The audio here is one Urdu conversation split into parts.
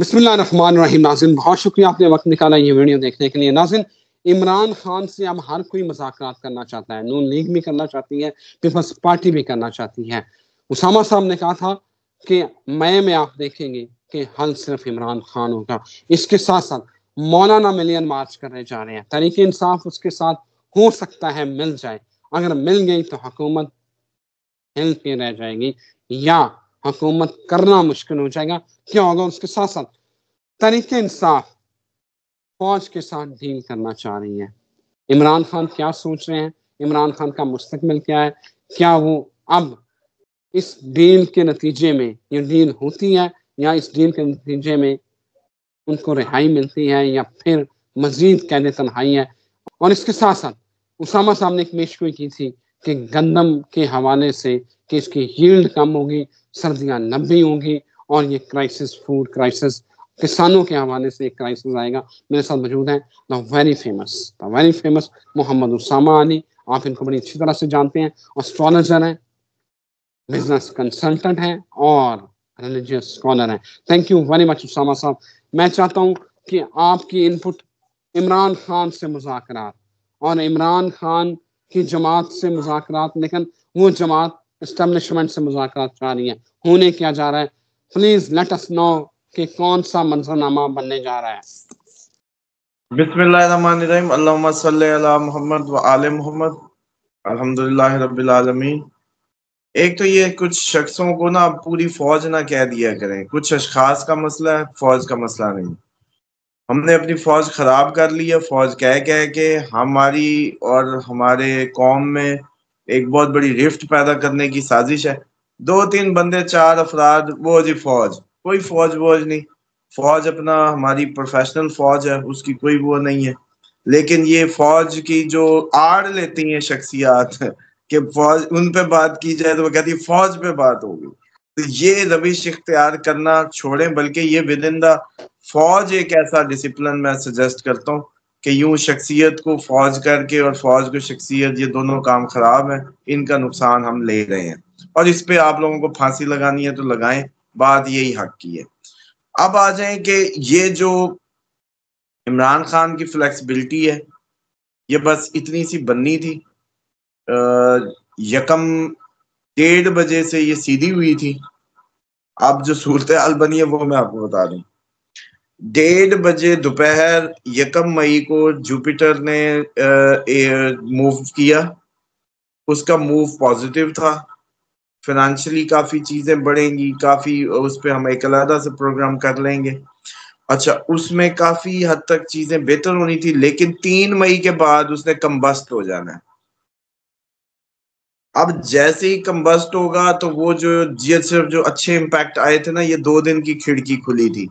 بسم اللہ الرحمن الرحیم. ناظرین بہت شکریہ آپ نے وقت نکالا یہ ویڈیو دیکھنے کے لیے. ناظرین عمران خان سے اب ہر کوئی مذاکرات کرنا چاہتا ہے. نون لیگ بھی کرنا چاہتی ہے, پیپلز پارٹی بھی کرنا چاہتی ہے. اسامہ صاحب نے کہا تھا کہ میں آپ دیکھیں گے کہ حل صرف عمران خان ہوگا. اس کے ساتھ ساتھ مولانا ملین مارچ کرنے جا رہے ہیں. تحریک انصاف اس کے ساتھ ہو سکتا ہے مل جائے. اگر مل گئی تو حکومت ہل کے رہ جائے گی یا حکومت کرنا مشکل ہو جائے گا. کیا ہوگا اس کے ساتھ ساتھ تحریک انصاف فوج کے ساتھ ڈیل کرنا چاہ رہی ہے. عمران خان کیا سوچ رہے ہیں, عمران خان کا مستقبل کیا ہے, کیا وہ اب اس ڈیل کے نتیجے میں یہ ڈیل ہوتی ہے یا اس ڈیل کے نتیجے میں ان کو رہائی ملتی ہے یا پھر مزید قید تنہائی ہے. اور اس کے ساتھ ساتھ اسامہ صاحب نے ایک پیشگوئی کی تھی کہ گندم کے حوالے سے کہ اس کی ییلڈ کم ہوگی, سردیاں لمبی ہوں گی اور یہ کرائسس, فوڈ کرائسس, کسانوں کے حوالے سے ایک کرائسس آئے گا. میرے ساتھ موجود ہیں دا ویری فیمس محمد اسامہ علی. آپ ان کو بڑی اچھی طرح سے جانتے ہیں. اسٹرالوجر ہیں, بزنس کنسلٹنٹ ہیں اور ریلیجیس اسکالر ہیں. Thank you very much Usama صاحب. میں چاہتا ہوں کہ آپ کی انپٹ عمران خان سے مذاکرات اور عمران خان کی جماعت سے مذاکرات, لیکن وہ جماعت اسٹیبلشمنٹ سے مذاکرات چاہ رہی ہے, ہونے کیا جا رہا ہے. پلیز لیٹ اس نو کہ کون سا منظرنامہ بننے جا رہا ہے. بسم اللہ الرحمن الرحیم. اللہم صلی علی محمد و آل محمد. الحمدللہ رب العالمین. ایک تو یہ کچھ شخصوں کو نا پوری فوج نہ کہہ دیا کریں. کچھ اشخاص کا مسئلہ ہے, فوج کا مسئلہ نہیں. ہم نے اپنی فوج خراب کر لی ہے. فوج کہہ کے ہماری اور ہمارے قوم میں ایک بہت بڑی رفٹ پیدا کرنے کی سازش ہے. 2-3 بندے, 4 افراد, وہ جی فوج, کوئی فوج نہیں. فوج اپنا ہماری پروفیشنل فوج ہے, اس کی کوئی وہ نہیں ہے. لیکن یہ فوج کی جو آڑ لیتی ہیں شخصیات کہ فوج ان پہ بات کی جائے تو وہ کہتی ہے فوج پہ بات ہوگی. تو یہ روش اختیار کرنا چھوڑیں, بلکہ یہ ود ان دا فوج ایک ایسا ڈسپلن میں سجیسٹ کرتا ہوں کہ یوں شخصیت کو فوج کر کے اور فوج کو شخصیت, یہ دونوں کام خراب ہیں. ان کا نقصان ہم لے رہے ہیں اور اس پہ آپ لوگوں کو پھانسی لگانی ہے تو لگائیں. بات یہی حق کی ہے. اب آ جائیں کہ یہ جو عمران خان کی فلیکسبلٹی ہے یہ بس اتنی سی بننی تھی. 1:30 بجے سے یہ سیدھی ہوئی تھی. اب جو صورتحال بنی ہے وہ میں آپ کو بتا دوں. 1:30 بجے دوپہر 1 مئی کو جوپیٹر نے موو کیا. اس کا موو پازیٹیو تھا. فائنینشلی کافی چیزیں بڑھیں گی, کافی اس پہ ہم ایک علیحدہ سے پروگرام کر لیں گے. اچھا, اس میں کافی حد تک چیزیں بہتر ہونی تھی, لیکن 3 مئی کے بعد اس نے کمبسٹ ہو جانا ہے. اب جیسے ہی کمبسٹ ہوگا تو وہ صرف جو اچھے امپیکٹ آئے تھے نا, یہ 2 دن کی کھڑکی کھلی تھی.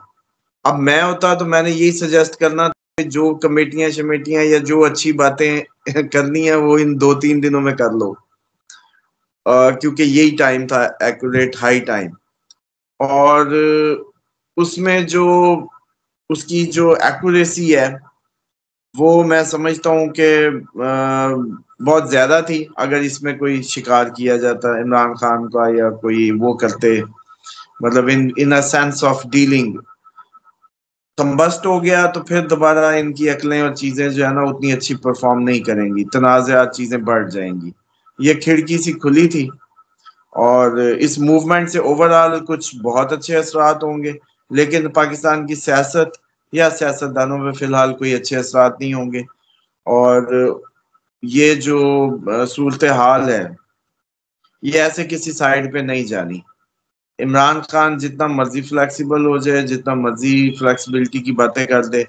اب میں ہوتا تو میں نے یہی سجیسٹ کرنا تھا کہ جو کمیٹیاں یا جو اچھی باتیں کرنی ہیں وہ ان 2-3 دنوں میں کر لو, کیونکہ یہی ٹائم تھا ایکوریٹ ہائی ٹائم. اور اس میں جو اس کی جو ایکوریسی ہے وہ میں سمجھتا ہوں کہ بہت زیادہ تھی. اگر اس میں کوئی شکار کیا جاتا عمران خان کا یا کوئی وہ کرتے, مطلب ان اے سینس آف ڈیلنگ. کمبسٹ ہو گیا تو پھر دوبارہ ان کی عقلیں اور چیزیں جو ہے نا اتنی اچھی پرفارم نہیں کریں گی, تنازعات چیزیں بڑھ جائیں گی. یہ کھڑکی سی کھلی تھی اور اس موومنٹ سے اوورآل کچھ بہت اچھے اثرات ہوں گے, لیکن پاکستان کی سیاست یا سیاستدانوں پہ فی الحال کوئی اچھے اثرات نہیں ہوں گے. اور یہ جو صورتحال ہے یہ ایسے کسی سائڈ پہ نہیں جانی. عمران خان جتنا مرضی فلیکسیبل ہو جائے, جتنا مرضی فلیکسیبلٹی کی باتیں کر دے,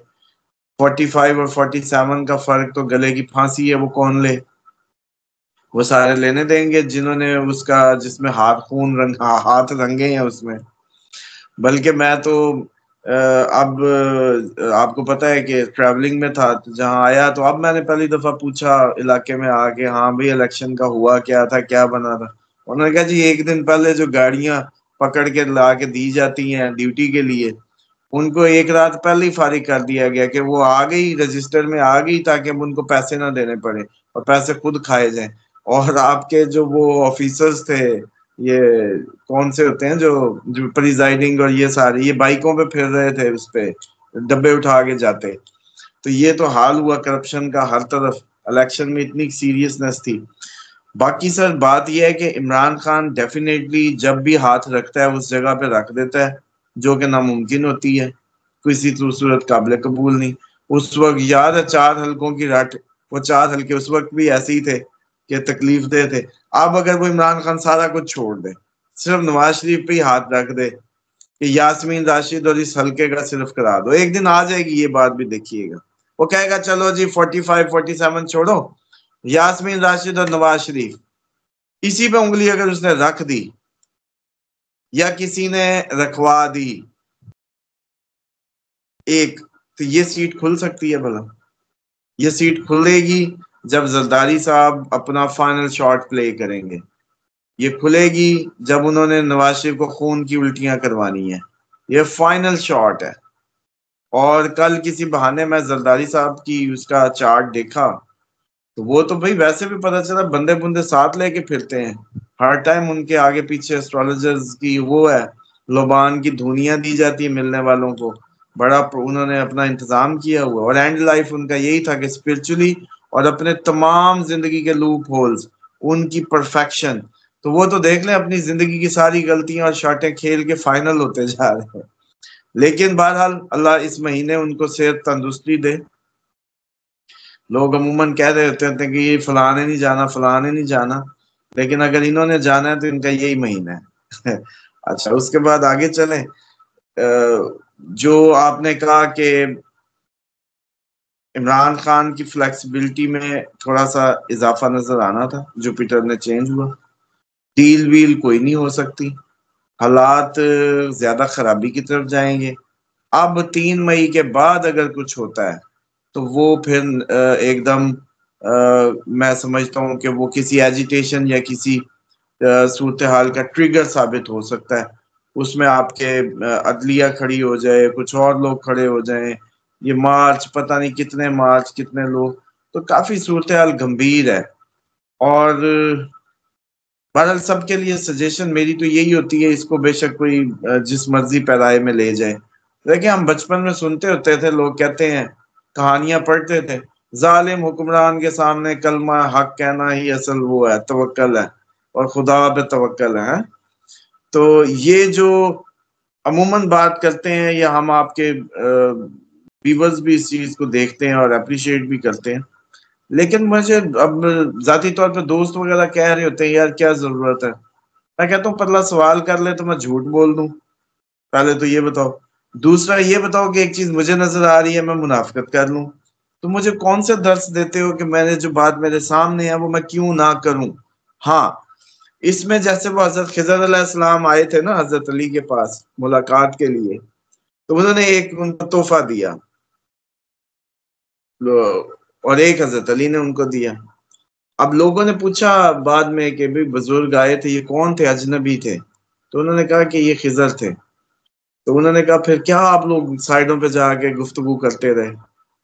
45 اور 47 کا فرق تو گلے کی پھانسی ہے, وہ کون لے؟ وہ سارے لینے دیں گے جنہوں نے اس کا, جس میں ہاتھ رنگے ہیں اس میں. بلکہ میں تو اب آپ کو پتا ہے کہ ٹریولنگ میں تھا, جہاں آیا تو اب میں نے پہلی دفعہ پوچھا علاقے میں آ کے, ہاں بھائی الیکشن کا ہوا کیا تھا, کیا بنا تھا. انہوں نے کہا جی 1 دن پہلے جو گاڑیاں پکڑ کے لا کے دی جاتی ہیں ڈیوٹی کے لیے, ان کو 1 رات پہلے ہی فارغ کر دیا گیا کہ وہ آ گئی, رجسٹر میں آ گئی, تاکہ اب ان کو پیسے نہ دینے پڑے اور پیسے خود کھائے جائیں. اور آپ کے جو وہ آفیسرز تھے یہ کون سے ہوتے ہیں جو پریزائڈنگ اور یہ سارے یہ بائکوں پہ پھر رہے تھے، اس پہ ڈبے اٹھا کے جاتے. تو یہ تو حال ہوا کرپشن کا ہر طرف. الیکشن میں اتنی سیریسنس تھی. باقی سر بات یہ ہے کہ عمران خان ڈیفینیٹلی جب بھی ہاتھ رکھتا ہے اس جگہ پہ رکھ دیتا ہے جو کہ ناممکن ہوتی ہے، کسی صورت قابل قبول نہیں. اس وقت یاد ہے 4 حلقوں کی رٹ، وہ 4 حلقے اس وقت بھی ایسے ہی تھے کہ تکلیف دہ تھے. اب اگر وہ عمران خان سارا کچھ چھوڑ دے، صرف نواز شریف پہ ہی ہاتھ رکھ دے کہ یاسمین راشد اور اس حلقے کا صرف کرا دو، ایک دن آ جائے گی یہ بات بھی دیکھیے گا. وہ کہے گا چلو جی 45 47 چھوڑو، یاسمین راشد اور نواز شریف اسی پہ انگلی اگر اس نے رکھ دی یا کسی نے رکھوا دی ایک، تو یہ سیٹ کھل سکتی ہے. بھلا یہ سیٹ کھلے گی جب زرداری صاحب اپنا فائنل شاٹ پلے کریں گے. یہ کھلے گی جب انہوں نے نواز شریف کو خون کی الٹیاں کروانی ہے. یہ فائنل شاٹ ہے. اور کل کسی بہانے میں زرداری صاحب کی اس کا چارٹ دیکھا تو وہ تو بھائی ویسے بھی پتہ چلا بندے بندے ساتھ لے کے پھرتے ہیں ہر ٹائم. ان کے آگے پیچھے اسٹرالوجرز کی وہ ہے، لوبان کی دھونیاں دی جاتی ہیں ملنے والوں کو. بڑا انہوں نے اپنا انتظام کیا ہوا، اور اینڈ لائف ان کا یہی تھا کہ اسپرچولی اور اپنے تمام زندگی کے لوپ ہولز ان کی پرفیکشن. تو وہ تو دیکھ لیں اپنی زندگی کی ساری غلطیاں اور شاٹیں کھیل کے فائنل ہوتے جا رہے ہیں. لیکن بہرحال اللہ اس مہینے ان کو صحت تندرستی دے. لوگ عموماً کہہ رہے ہوتے ہیں کہ یہ فلاں نے نہیں جانا، فلاں نے نہیں جانا، لیکن اگر انہوں نے جانا ہے تو ان کا یہی مہینہ ہے. اچھا اس کے بعد آگے چلیں. جو آپ نے کہا کہ عمران خان کی فلیکسیبلٹی میں تھوڑا سا اضافہ نظر آنا تھا، جوپیٹر نے چینج ہوا، ڈیل ویل کوئی نہیں ہو سکتی، حالات زیادہ خرابی کی طرف جائیں گے. اب 3 مئی کے بعد اگر کچھ ہوتا ہے تو وہ پھر ایک دم میں سمجھتا ہوں کہ وہ کسی ایجیٹیشن یا کسی صورتحال کا ٹریگر ثابت ہو سکتا ہے. اس میں آپ کے عدلیہ کھڑی ہو جائے، کچھ اور لوگ کھڑے ہو جائیں، یہ مارچ پتہ نہیں کتنے مارچ کتنے لوگ، تو کافی صورتحال گمبھیر ہے. اور بہرحال سب کے لیے سجیشن میری تو یہی ہوتی ہے، اس کو بے شک کوئی جس مرضی پیرائے میں لے جائے. دیکھیں ہم بچپن میں سنتے ہوتے تھے، لوگ کہتے ہیں کہانیاں پڑھتے تھے، ظالم حکمران کے سامنے کلمہ حق کہنا ہی اصل وہ ہے، توکل ہے اور خدا پہ توکل ہے. تو یہ جو عموماً بات کرتے ہیں یا ہم آپ کے ویورز بھی اس چیز کو دیکھتے ہیں اور اپریشیٹ بھی کرتے ہیں، لیکن مجھے اب ذاتی طور پہ دوست وغیرہ کہہ رہے ہوتے ہیں یار کیا ضرورت ہے، میں کہتا ہوں پتلا سوال کر لے تو میں جھوٹ بول دوں. پہلے تو یہ بتاؤ، دوسرا یہ بتاؤ کہ ایک چیز مجھے نظر آ رہی ہے میں منافقت کر لوں، تو مجھے کون سے درس دیتے ہو کہ میں نے جو بات میرے سامنے ہے وہ میں کیوں نہ کروں. ہاں اس میں جیسے وہ حضرت خضر علیہ السلام آئے تھے نا حضرت علی کے پاس ملاقات کے لیے، تو انہوں نے ایک ان کو تحفہ دیا اور ایک حضرت علی نے ان کو دیا. اب لوگوں نے پوچھا بعد میں کہ بھی بزرگ آئے تھے یہ کون تھے، اجنبی تھے، تو انہوں نے کہا کہ یہ خضر تھے. تو انہوں نے کہا پھر کیا آپ لوگ سائڈوں پہ جا کے گفتگو کرتے رہے؟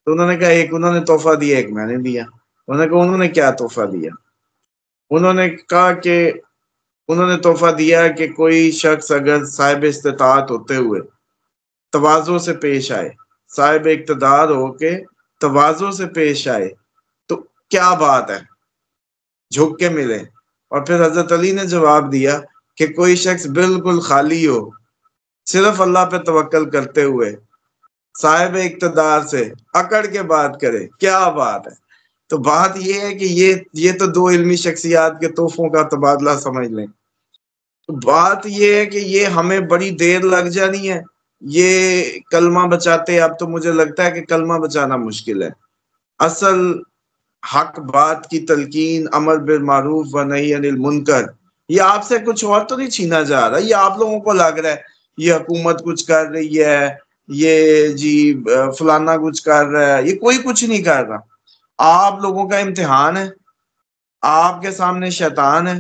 تو انہوں نے کہا ایک انہوں نے تحفہ دیا ایک میں نے دیا. انہوں نے کہا انہوں نے کیا تحفہ دیا؟ انہوں نے کہا کہ انہوں نے تحفہ دیا کہ کوئی شخص اگر صاحب استطاعت ہوتے ہوئے تواضع سے پیش آئے، صاحب اقتدار ہو کے تواضع سے پیش آئے تو کیا بات ہے، جھک کے ملے. اور پھر حضرت علی نے جواب دیا کہ کوئی شخص بالکل خالی ہو، صرف اللہ پہ توکل کرتے ہوئے صاحب اقتدار سے اکڑ کے بات کرے، کیا بات ہے. تو بات یہ ہے کہ یہ تو 2 علمی شخصیات کے تحفوں کا تبادلہ سمجھ لیں. بات یہ ہے کہ یہ ہمیں بڑی دیر لگ جانی ہے یہ کلمہ بچاتے. اب تو مجھے لگتا ہے کہ کلمہ بچانا مشکل ہے. اصل حق بات کی تلقین، امر بالمعروف و نہی عن المنکر، یہ آپ سے کچھ اور تو نہیں چھینا جا رہا. یہ آپ لوگوں کو لگ رہا ہے یہ حکومت کچھ کر رہی ہے، یہ جی فلانا کچھ کر رہا ہے، یہ کوئی کچھ نہیں کر رہا. آپ لوگوں کا امتحان ہے، آپ کے سامنے شیطان ہے،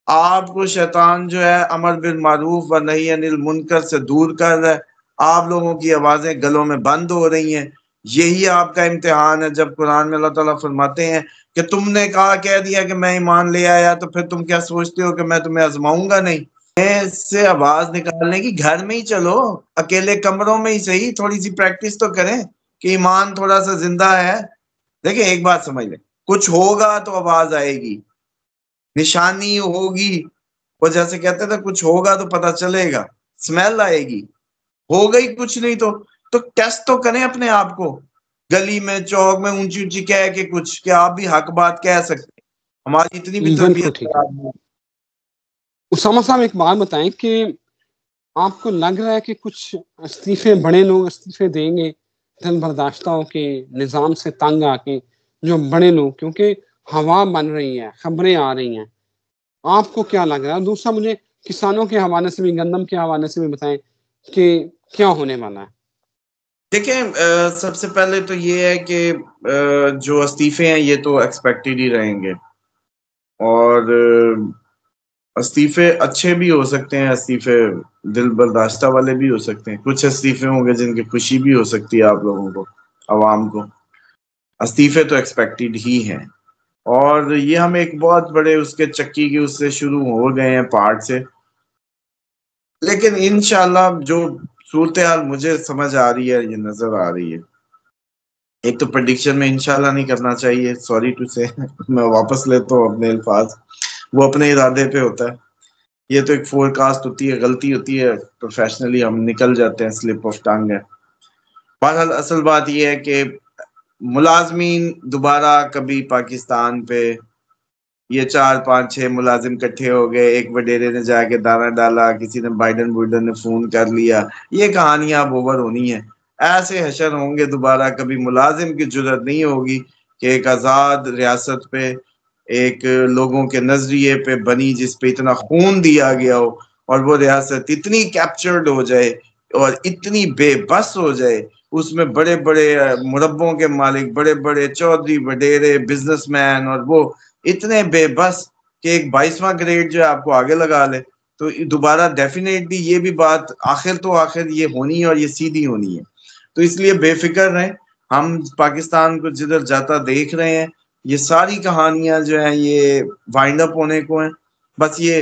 آپ کو شیطان جو ہے امر بالمعروف و نہی عن المنکر سے دور کر رہا ہے. آپ لوگوں کی آوازیں گلوں میں بند ہو رہی ہیں. یہی آپ کا امتحان ہے. جب قرآن میں اللہ تعالیٰ فرماتے ہیں کہ تم نے کہہ دیا کہ میں ایمان لے آیا تو پھر تم کیا سوچتے ہو کہ میں تمہیں آزماؤں گا؟ نہیں. اس سے آواز نکالنے کی گھر میں ہی چلو، اکیلے کمروں میں ہی صحیح، تھوڑی سی پریکٹس تو کریں کہ ایمان تھوڑا سا زندہ ہے. دیکھیں ایک بات سمجھ لیں، کچھ ہوگا تو آواز آئے گی، نشانی ہوگی، وہ جیسے کہتے تھے کچھ ہوگا تو پتہ چلے گا، اسمیل آئے گی. ہو گئی کچھ نہیں تو ٹیسٹ تو کریں اپنے آپ کو، گلی میں چوک میں اونچی اونچی کہہ کے کچھ کہ آپ بھی حق بات کہہ سکتے. ہماری اتنی بھی بالکل تربیت ٹھیک ہے. اسامہ صاحب ایک بات بتائیں کہ آپ کو لگ رہا ہے کہ کچھ استعفے بڑے لوگ استعفے دیں گے دل برداشتوں کے نظام سے تنگ آ کے، جو بڑے لوگ، کیونکہ ہوا بن رہی ہے، خبریں آ رہی ہیں، آپ کو کیا لگ رہا ہے؟ دوسرا مجھے کسانوں کے حوالے سے بھی، گندم کے حوالے سے بھی بتائیں کہ کیا ہونے والا ہے. دیکھیں سب سے پہلے تو یہ ہے کہ جو استعفے ہیں یہ تو ایکسپیکٹڈ ہی رہیں گے، اور استعفے اچھے بھی ہو سکتے ہیں، استعفے دل برداشتہ والے بھی ہو سکتے ہیں، کچھ استعفے ہوں گے جن کی خوشی بھی ہو سکتی ہے آپ لوگوں کو، عوام کو. استعفے تو ایکسپیکٹڈ ہی ہیں، اور یہ ہم ایک بہت بڑے اس کے چکی کے اس سے شروع ہو گئے ہیں پارٹ سے. لیکن انشاءاللہ جو صورتحال مجھے سمجھ آ رہی ہے، یہ نظر آ رہی ہے، ایک تو پریڈکشن میں انشاءاللہ نہیں کرنا چاہیے، سوری ٹو سے میں واپس لیتا ہوں اپنے الفاظ، وہ اپنے ارادے پہ ہوتا ہے. یہ تو ایک فور کاسٹ ہوتی ہے، غلطی ہوتی ہے، پروفیشنلی ہم نکل جاتے ہیں، سلپ آف ٹنگ ہے. بہرحال اصل بات یہ ہے کہ ملازمین دوبارہ کبھی پاکستان پہ، یہ 4 5 6 ملازم کٹھے ہو گئے، ایک وڈیرے نے جا کے دانا ڈالا، کسی نے بائیڈن نے فون کر لیا، یہ کہانیاں اب اوور ہونی ہیں. ایسے حشر ہوں گے دوبارہ، کبھی ملازم کی جرت نہیں ہوگی کہ ایک آزاد ریاست پہ، ایک لوگوں کے نظریے پہ بنی، جس پہ اتنا خون دیا گیا ہو، اور وہ ریاست اتنی کیپچرڈ ہو جائے اور اتنی بے بس ہو جائے، اس میں بڑے بڑے مربوں کے مالک، بڑے بڑے چودھری وڈیرے بزنس مین، اور وہ اتنے بے بس کہ ایک 22واں گریڈ جو ہے آپ کو آگے لگا لے. تو دوبارہ ڈیفینیٹلی یہ بھی بات آخر یہ ہونی ہے، اور یہ سیدھی ہونی ہے. تو اس لیے بے فکر رہیں. ہم پاکستان کو جدھر جاتا دیکھ رہے ہیں، یہ ساری کہانیاں جو ہیں یہ وائنڈ اپ ہونے کو ہیں. بس یہ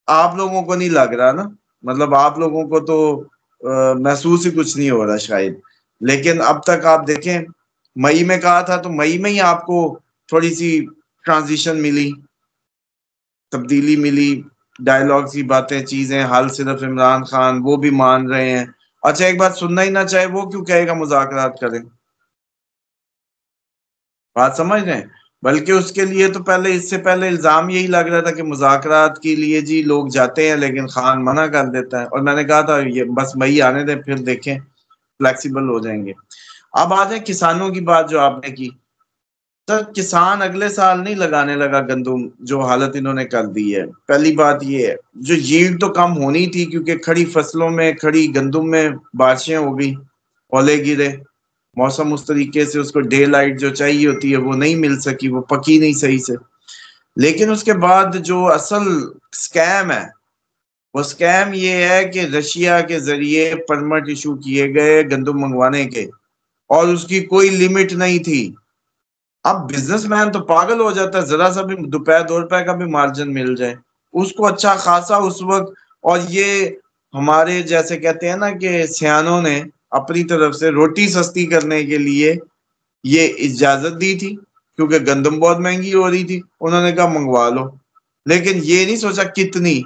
آپ لوگوں کو نہیں لگ رہا نا، مطلب آپ لوگوں کو تو محسوس ہی کچھ نہیں ہو رہا شاید. لیکن اب تک آپ دیکھیں، مئی میں کہا تھا تو مئی میں ہی آپ کو تھوڑی سی ٹرانزیشن ملی، تبدیلی ملی، ڈائیلاگ کی باتیں، چیزیں حل صرف عمران خان وہ بھی مان رہے ہیں. اچھا ایک بات سننا ہی نہ چاہے وہ کیوں کہے گا مذاکرات کریں؟ بات سمجھ رہے ہیں؟ بلکہ اس کے لیے تو پہلے، اس سے پہلے الزام یہی لگ رہا تھا کہ مذاکرات کے لیے جی لوگ جاتے ہیں لیکن خان منع کر دیتا ہے، اور میں نے کہا تھا یہ بس مئی آنے دیں پھر دیکھیں فلیکسیبل ہو جائیں گے. اب آ جائیں کسانوں کی بات جو آپ نے کی. سر کسان اگلے سال نہیں لگانے لگا گندم، جو حالت انہوں نے کر دی ہے. پہلی بات یہ ہے، جو ییلڈ تو کم ہونی تھی کیونکہ کھڑی فصلوں میں، کھڑی گندم میں بارشیں ہو گئی، اولے گرے، موسم اس طریقے سے اس کو ڈے لائٹ جو چاہیے ہوتی ہے وہ نہیں مل سکی، وہ پکی نہیں صحیح سے. لیکن اس کے بعد جو اصل سکیم ہے، وہ سکیم یہ ہے کہ رشیا کے ذریعے پرمٹ ایشو کیے گئے گندم منگوانے کے، اور اس کی کوئی لیمٹ نہیں تھی. اب بزنس مین تو پاگل ہو جاتا ہے، ذرا سا بھی ₹2 کا بھی مارجن مل جائے اس کو اچھا خاصا اس وقت. اور یہ ہمارے جیسے کہتے ہیں نا کہ سیانوں نے اپنی طرف سے روٹی سستی کرنے کے لیے یہ اجازت دی تھی، کیونکہ گندم بہت مہنگی ہو رہی تھی، انہوں نے کہا منگوا لو. لیکن یہ نہیں سوچا کتنی.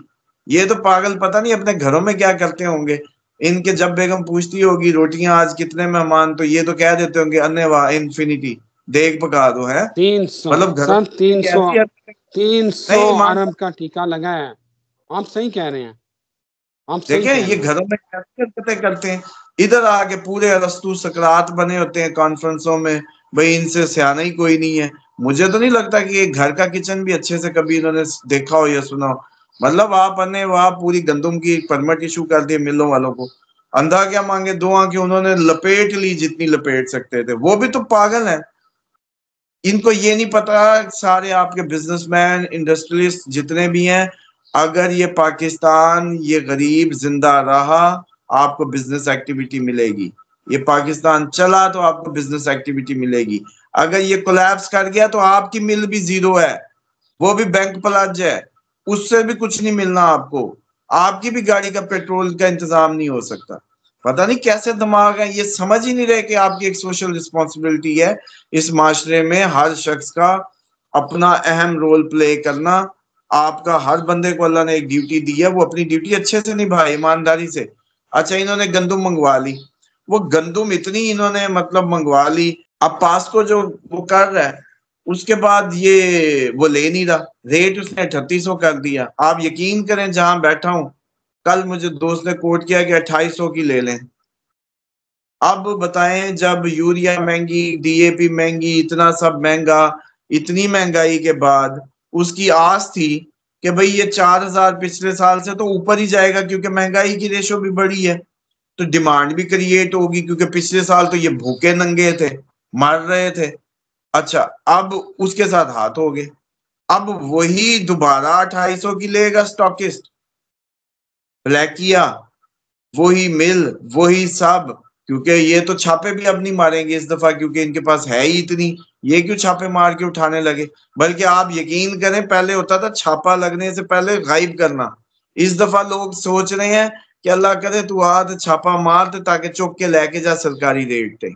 یہ تو پاگل پتہ نہیں اپنے گھروں میں کیا کرتے ہوں گے. ان کے جب بیگم پوچھتی ہوگی روٹیاں آج کتنے مہمان، تو یہ تو کہہ دیتے ہوں گے انے واہ انفینٹی، دیکھ پکا دو ہے. 300 مطلب گھروں سر، میں ایسی 300 نہیں ارب کا ٹیکہ لگا ہے. آپ صحیح کہہ رہے ہیں، آپ صحیح دیکھیں کہہ یہ رہے ہیں. گھروں میں کیسی حرکتیں کرتے ہیں. ادھر آ کے پورے ارسطو سقراط بنے ہوتے ہیں کانفرنسوں میں، بھئی ان سے سیانا ہی کوئی نہیں ہے. مجھے تو نہیں لگتا کہ یہ گھر کا کچن بھی اچھے سے کبھی انہوں نے دیکھا ہو یا سنا ہو. مطلب آپ نے وہاں پوری گندم کی پرمٹ ایشو کر دیے ملوں والوں کو. اندھا کیا مانگے دو آنکھیں انہوں نے لپیٹ لی جتنی لپیٹ سکتے تھے. وہ بھی تو پاگل ہیں. ان کو یہ نہیں پتا، سارے آپ کے بزنس مین، انڈسٹریلسٹ جتنے بھی ہیں، اگر یہ پاکستان، یہ غریب زندہ رہا، آپ کو بزنس ایکٹیویٹی ملے گی. یہ پاکستان چلا تو آپ کو بزنس ایکٹیویٹی ملے گی. اگر یہ کولیپس کر گیا تو آپ کی مل بھی زیرو ہے, وہ بھی بینک پلج ہے, اس سے بھی کچھ نہیں ملنا آپ کو, آپ کی بھی گاڑی کا پیٹرول کا انتظام نہیں ہو سکتا. پتہ نہیں کیسے دماغ ہے, یہ سمجھ ہی نہیں رہے کہ آپ کی ایک سوشل رسپانسبلٹی ہے اس معاشرے میں ہر شخص کا اپنا اہم رول پلے کرنا. آپ کا ہر بندے کو اللہ نے ایک ڈیوٹی دی ہے, وہ اپنی ڈیوٹی اچھے سے نبھائے, ایمانداری سے. اچھا انہوں نے گندم منگوا لی, وہ گندم اتنی انہوں نے مطلب منگوا لی, اب پاس کو جو وہ کر رہا ہے اس کے بعد یہ وہ لے نہیں رہا, ریٹ اس نے 3800 کر دیا. آپ یقین کریں جہاں بیٹھا ہوں کل مجھے دوست نے کوٹ کیا کہ 2800 کی لے لیں. اب بتائیں جب یوریا مہنگی, ڈی اے پی مہنگی, اتنا سب مہنگا, اتنی مہنگائی کے بعد اس کی آس تھی کہ بھئی یہ 4000 پچھلے سال سے تو اوپر ہی جائے گا کیونکہ مہنگائی کی ریشو بھی بڑی ہے تو ڈیمانڈ بھی کریٹ ہوگی, کیونکہ پچھلے سال تو یہ بھوکے ننگے تھے, مر رہے تھے. اچھا اب اس کے ساتھ ہاتھ ہو گئے, اب وہی دوبارہ 2800 کی لے گا سٹاکسٹ, بلیکیا وہی مل وہی سب, کیونکہ یہ تو چھاپے بھی اب نہیں ماریں گے اس دفعہ کیونکہ ان کے پاس ہے ہی اتنی, یہ کیوں چھاپے مار کے اٹھانے لگے. بلکہ آپ یقین کریں پہلے ہوتا تھا چھاپا لگنے سے پہلے غائب کرنا, اس دفعہ لوگ سوچ رہے ہیں کہ اللہ کرے تو آج چھاپا مار دے تاکہ چوک کے لے کے جا سرکاری ریٹ پہ,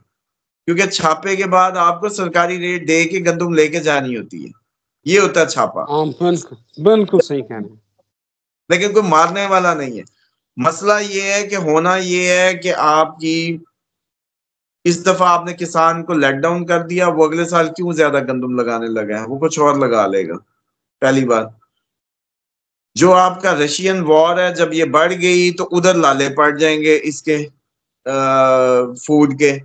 کیونکہ چھاپے کے بعد آپ کو سرکاری ریٹ دے کے گندم لے کے جانی ہوتی ہے, یہ ہوتا ہے چھاپا. بالکل صحیح کہہ رہے ہیں, لیکن کوئی مارنے والا نہیں ہے. مسئلہ یہ ہے کہ ہونا یہ ہے کہ آپ کی اس دفعہ آپ نے کسان کو لیٹ ڈاؤن کر دیا, وہ اگلے سال کیوں زیادہ گندم لگانے لگا ہے, وہ کچھ اور لگا لے گا. پہلی بات جو آپ کا رشین وار ہے, جب یہ بڑھ گئی تو ادھر لالے پڑ جائیں گے اس کے فوڈ کے.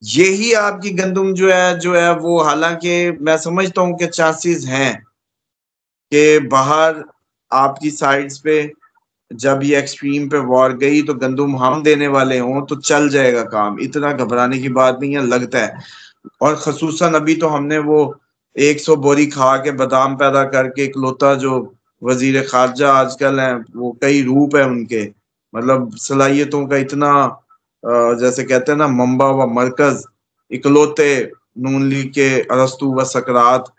یہی آپ کی گندم جو ہے وہ حالانکہ میں سمجھتا ہوں کہ چانسز ہیں کہ باہر آپ کی سائڈز پہ جب یہ ایکسٹریم پہ وار گئی تو گندم ہم دینے والے ہوں تو چل جائے گا کام, اتنا گھبرانے کی بات نہیں ہے لگتا ہے. اور خصوصاً ابھی تو ہم نے وہ 100 بوری کھا کے بادام پیدا کر کے اکلوتا جو وزیر خارجہ آج کل ہیں, وہ کئی روپ ہیں ان کے, مطلب صلاحیتوں کا اتنا جیسے کہتے ہیں نا منبع و مرکز, اکلوتے نون لیگ کے ارسطو و سقراط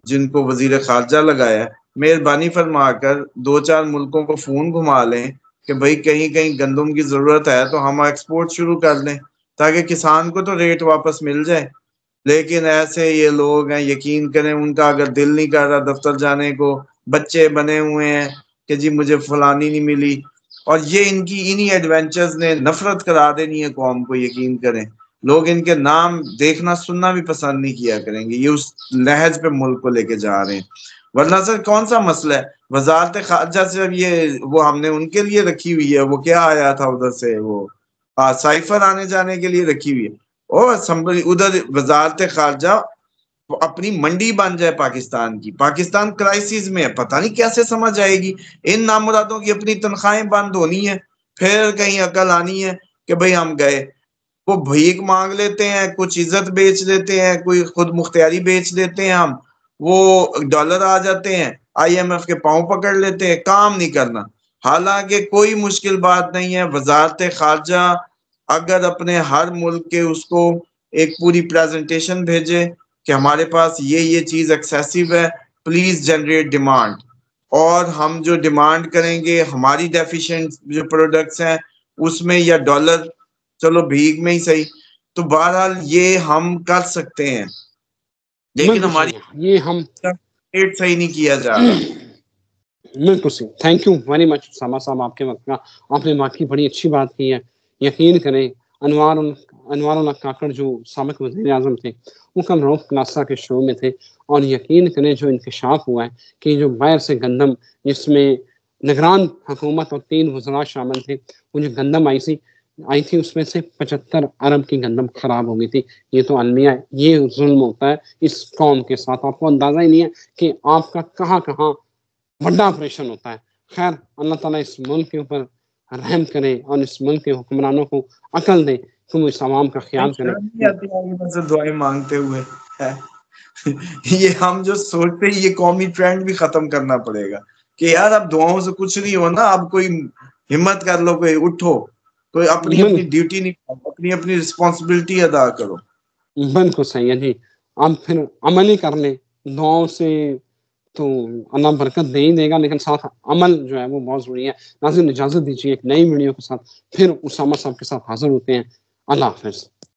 جن کو وزیر خارجہ لگایا. مہربانی فرما کر 2-4 ملکوں کو فون گھما لیں کہ بھئی کہیں کہیں گندم کی ضرورت ہے تو ہم ایکسپورٹ شروع کر لیں تاکہ کسان کو تو ریٹ واپس مل جائے. لیکن ایسے یہ لوگ ہیں, یقین کریں ان کا اگر دل نہیں کر رہا دفتر جانے کو, بچے بنے ہوئے ہیں کہ جی مجھے فلانی نہیں ملی, اور یہ ان کی انہی ایڈونچرز نے نفرت کرا دینی ہے قوم کو. یقین کریں لوگ ان کے نام دیکھنا سننا بھی پسند نہیں کیا کریں گے, یہ اس لہج پہ ملک کو لے کے جا رہے ہیں. ورنہ سر کون سا مسئلہ ہے, وزارت خارجہ سے اب یہ وہ ہم نے ان کے لیے رکھی ہوئی ہے, وہ کیا آیا تھا ادھر سے, وہ سائفر آنے جانے کے لیے رکھی ہوئی ہے, اور اسمبلی ادھر وزارت خارجہ اپنی منڈی بن جائے پاکستان کی. پاکستان کرائسس میں ہے, پتہ نہیں کیسے سمجھ آئے گی. ان نامرادوں کی اپنی تنخواہیں بند ہونی ہے, پھر کہیں عقل آنی ہے کہ بھئی ہم گئے. وہ بھیک مانگ لیتے ہیں, کچھ عزت بیچ دیتے ہیں, کوئی خود مختاری بیچ دیتے ہیں, ہم وہ ڈالر آ جاتے ہیں, آئی ایم ایف کے پاؤں پکڑ لیتے ہیں, کام نہیں کرنا. حالانکہ کوئی مشکل بات نہیں ہے, وزارت خارجہ اگر اپنے ہر ملک کے اس کو ایک پوری پریزنٹیشن بھیجے کہ ہمارے پاس یہ چیز ایکسیسو ہے, پلیز جنریٹ ڈیمانڈ, اور ہم جو ڈیمانڈ کریں گے ہماری ڈیفیشینٹ جو پروڈکٹس ہیں اس میں یا ڈالر چلو بھیگ میں ہی صحیح, تو بہرحال یہ ہم کر سکتے ہیں. لیکن ہماری یہ ہم ریٹ صحیح نہیں کیا جا رہا. بالکل صحیح. Thank you very much Usama صاحب, آپ کے وقت کا آپ نے واقعی بڑی اچھی بات کی ہے. یقین کریں انوار اللہ کاکڑ جو سابق وزیر اعظم تھے وہ کل روف پلاسا کے شو میں تھے, اور یقین کریں جو انکشاف ہوا ہے کہ جو باہر سے گندم جس میں نگران حکومت اور 3 وزراء شامل تھے, وہ جو گندم آئی تھی اس میں سے 75 ارب کی گندم خراب ہو گئی تھی. یہ تو المیہ ہے, یہ ظلم ہوتا ہے اس قوم کے ساتھ, آپ کو اندازہ ہی نہیں ہے کہ آپ کا کہاں کہاں بڑا آپریشن ہوتا ہے. خیر اللہ تعالیٰ اس ملک کے اوپر رحم کرے اور اس ملک کے حکمرانوں کو عقل دے کہ وہ اس عوام کا خیال کرے. دعائیں مانگتے ہوئے یہ ہم جو سوچتے ہیں یہ قومی ٹرینڈ بھی ختم کرنا پڑے گا کہ یار اب دعاؤں سے کچھ نہیں ہونا, اب کوئی ہمت کر لو, کوئی اٹھو, کوئی اپنی اپنی ڈیوٹی نہیں، اپنی رسپانسبلٹی ادا کرو. بالکل صحیح ہے جی. آپ پھر عمل ہی کر لیں دعاؤں سے تو اللہ برکت دے ہی دے گا، لیکن ساتھ عمل جو ہے وہ بہت ضروری ہے. ناظرین اجازت دیجیے ایک نئی ویڈیو کے ساتھ پھر اسامہ صاحب کے ساتھ حاضر ہوتے ہیں. اللہ حافظ.